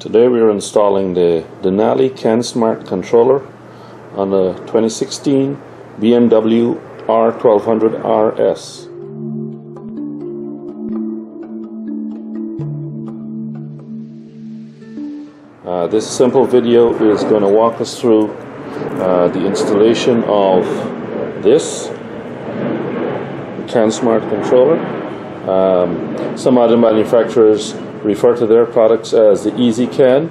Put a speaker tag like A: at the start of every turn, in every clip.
A: Today we are installing the Denali CANSmart controller on the 2016 BMW R1200RS. This simple video is going to walk us through the installation of this CANSmart controller. Some other manufacturers refer to their products as the Easy Can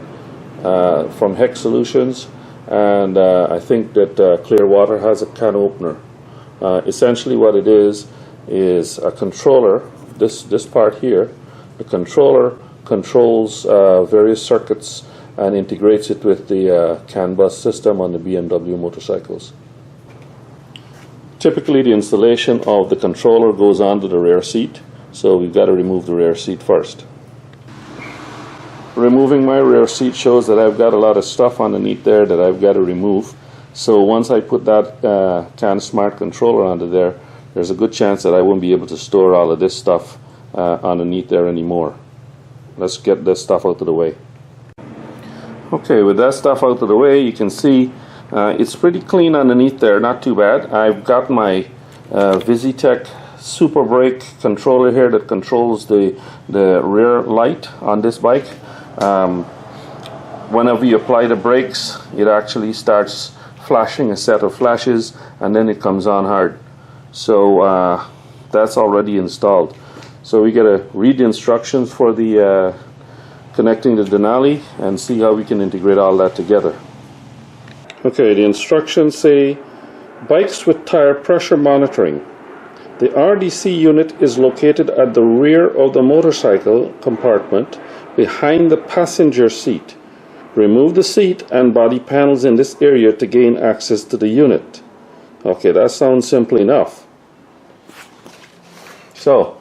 A: from Hex Solutions, and I think that Clearwater has a can opener. Essentially what it is a controller. This part here, the controller controls various circuits and integrates it with the CAN bus system on the BMW motorcycles. Typically the installation of the controller goes onto the rear seat, so we've got to remove the rear seat first. Removing my rear seat shows that I've got a lot of stuff underneath there that I've got to remove. So once I put that CANSmart controller under there, there's a good chance that I won't be able to store all of this stuff underneath there anymore. Let's get this stuff out of the way. Okay, with that stuff out of the way, you can see it's pretty clean underneath there, not too bad. I've got my Visitech Super Brake controller here that controls the rear light on this bike. Whenever you apply the brakes, it actually starts flashing a set of flashes, and then it comes on hard. So that's already installed. So we got to read the instructions for the connecting the Denali and see how we can integrate all that together. Okay, the instructions say bikes with tire pressure monitoring. The RDC unit is located at the rear of the motorcycle compartment behind the passenger seat. Remove the seat and body panels in this area to gain access to the unit. Okay, that sounds simple enough. So,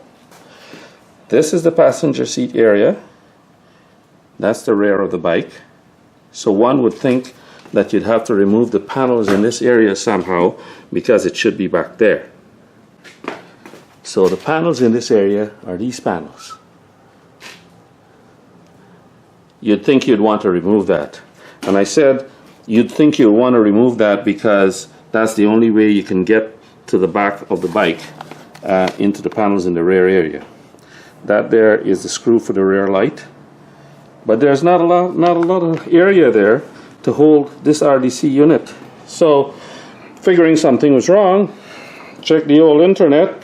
A: this is the passenger seat area. That's the rear of the bike. So one would think that you'd have to remove the panels in this area somehow because it should be back there. So the panels in this area are these panels. You'd think you'd want to remove that. And I said you'd think you'd want to remove that because that's the only way you can get to the back of the bike into the panels in the rear area. That there is the screw for the rear light. But there's not a lot of area there to hold this RDC unit. So figuring something was wrong, check the old internet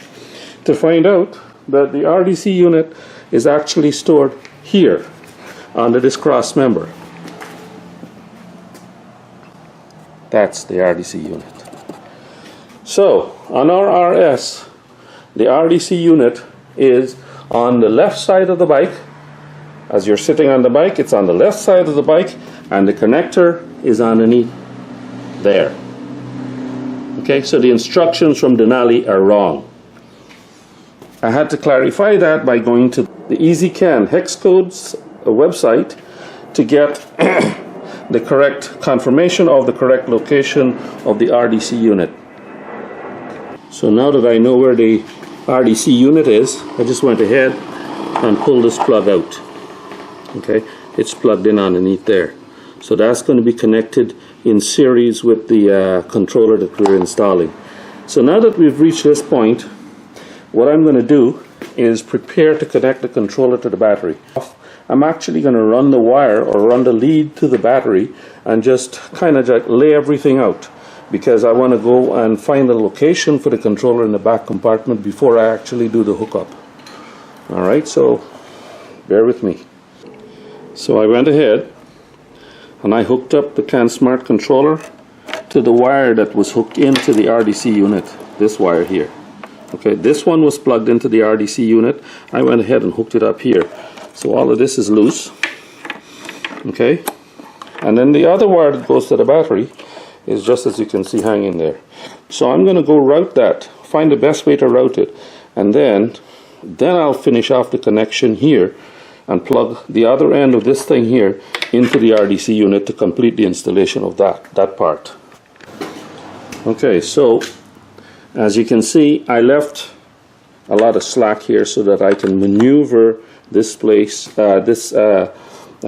A: to find out that the RDC unit is actually stored here under this cross member. That's the RDC unit. So on our RS, the RDC unit is on the left side of the bike. As you're sitting on the bike, it's on the left side of the bike, and the connector is underneath there. Okay, so the instructions from Denali are wrong. I had to clarify that by going to the Easy Can Hex Codes website to get the correct confirmation of the correct location of the RDC unit. So now that I know where the RDC unit is, I just went ahead and pulled this plug out. Okay, it's plugged in underneath there. So that's going to be connected in series with the controller that we're installing. So now that we've reached this point, what I'm going to do is prepare to connect the controller to the battery. I'm actually going to run the wire or run the lead to the battery and just kind of lay everything out, because I want to go and find the location for the controller in the back compartment before I actually do the hookup. Alright, so bear with me. So I went ahead and I hooked up the CANSmart controller to the wire that was hooked into the RDC unit, this wire here. Okay, this one was plugged into the RDC unit. I went ahead and hooked it up here. So all of this is loose. Okay, and then the other wire that goes to the battery is just as you can see hanging there. So I'm going to go route that, find the best way to route it, and then I'll finish off the connection here and plug the other end of this thing here into the RDC unit to complete the installation of that part. Okay, so as you can see, I left a lot of slack here so that I can maneuver this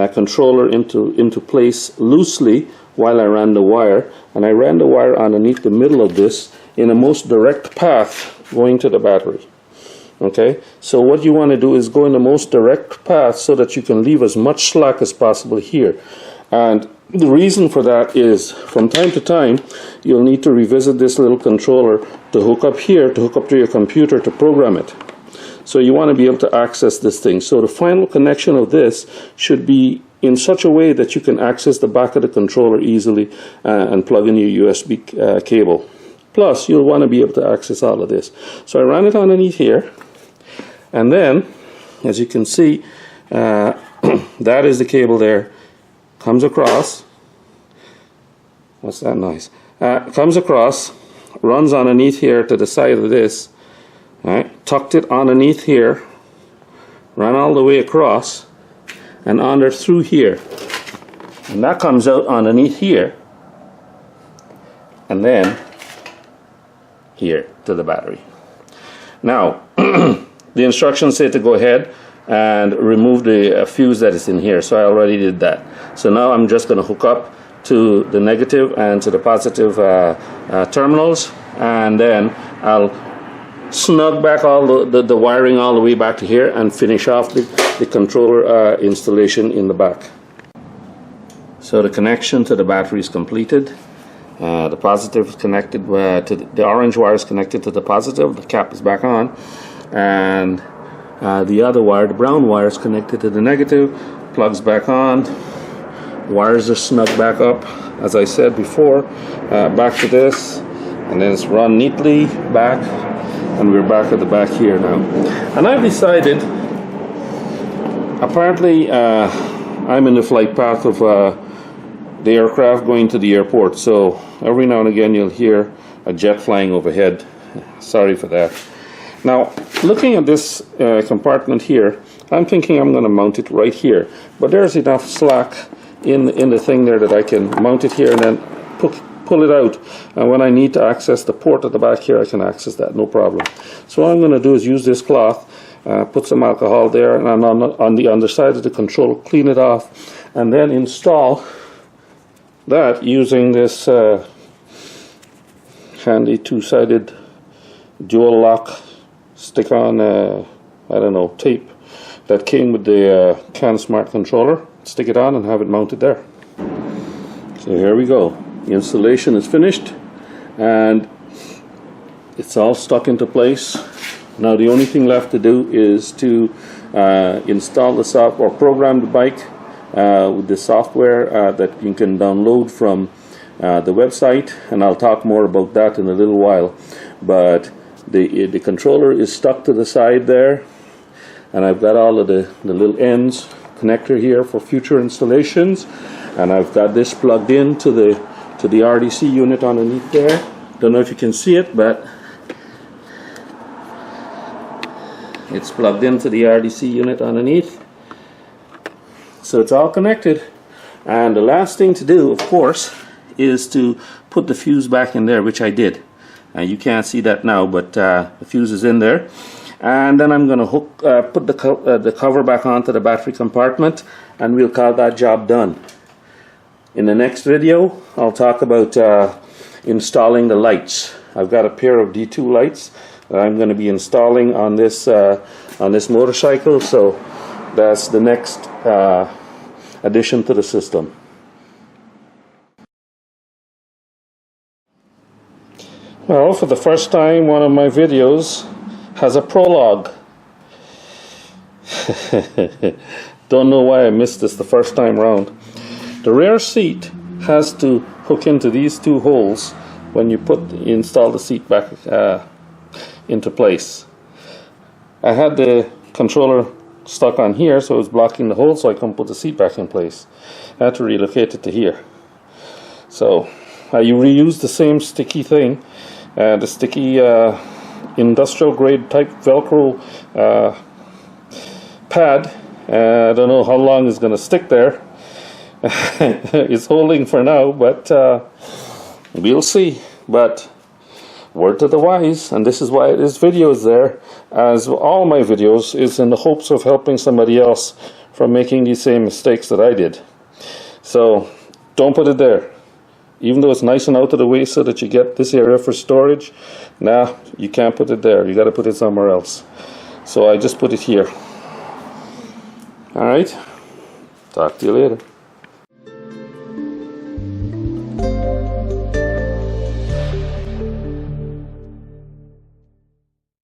A: controller into place loosely while I ran the wire, and I ran the wire underneath the middle of this in a most direct path going to the battery. Okay, so what you want to do is go in the most direct path so that you can leave as much slack as possible here. And the reason for that is from time to time you'll need to revisit this little controller to hook up here, to hook up to your computer to program it. So you want to be able to access this thing. So the final connection of this should be in such a way that you can access the back of the controller easily and plug in your USB cable. Plus you'll want to be able to access all of this. So I ran it underneath here, and then as you can see that is the cable there. Comes across, what's that noise? Comes across, runs underneath here to the side of this, right? Tucked it underneath here, ran all the way across, and under through here. And that comes out underneath here, and then here to the battery. Now, the instructions say to go ahead and remove the fuse that is in here, so I already did that. So now I'm just going to hook up to the negative and to the positive terminals, and then I'll snug back all the wiring all the way back to here and finish off the controller installation in the back. So the connection to the battery is completed. The positive is connected to the orange wire is connected to the positive, the cap is back on, and the other wire, the brown wire, is connected to the negative, plugs back on, wires are snug back up, as I said before, back to this, and then it's run neatly back, and we're back at the back here now. And I've decided, apparently I'm in the flight path of the aircraft going to the airport, so every now and again you'll hear a jet flying overhead. Sorry for that. Now, looking at this compartment here, I'm thinking I'm going to mount it right here. But there's enough slack in the thing there that I can mount it here and then pull it out. And when I need to access the port at the back here, I can access that, no problem. So what I'm going to do is use this cloth, put some alcohol there, and on the underside of the controller, clean it off, and then install that using this handy two-sided dual lock stick-on, I don't know, tape that came with the CANSmart controller. Stick it on and have it mounted there. So here we go. The installation is finished and it's all stuck into place. Now the only thing left to do is to install the software, or program the bike with the software that you can download from the website, and I'll talk more about that in a little while. But the controller is stuck to the side there, and I've got all of the little ends, connector here for future installations, and I've got this plugged in to the RDC unit underneath there. Don't know if you can see it, but it's plugged into the RDC unit underneath. So it's all connected, and the last thing to do, of course, is to put the fuse back in there, which I did. You can't see that now, but the fuse is in there. And then I'm going to put the cover back onto the battery compartment, and we'll call that job done. In the next video, I'll talk about installing the lights. I've got a pair of D2 lights that I'm going to be installing on this motorcycle, so that's the next addition to the system. Well, for the first time, one of my videos has a prologue. Don't know why I missed this the first time round. The rear seat has to hook into these two holes when you install the seat back into place. I had the controller stuck on here, so it was blocking the hole, so I couldn't put the seat back in place. I had to relocate it to here. So you reuse the same sticky thing, the sticky industrial grade type Velcro pad. I don't know how long it's going to stick there. It's holding for now, but we'll see. But word to the wise, and this is why this video is there, as all my videos, is in the hopes of helping somebody else from making these same mistakes that I did. So don't put it there. Even though it's nice and out of the way so that you get this area for storage, nah, you can't put it there. You got to put it somewhere else. So I just put it here. Alright, talk to you later.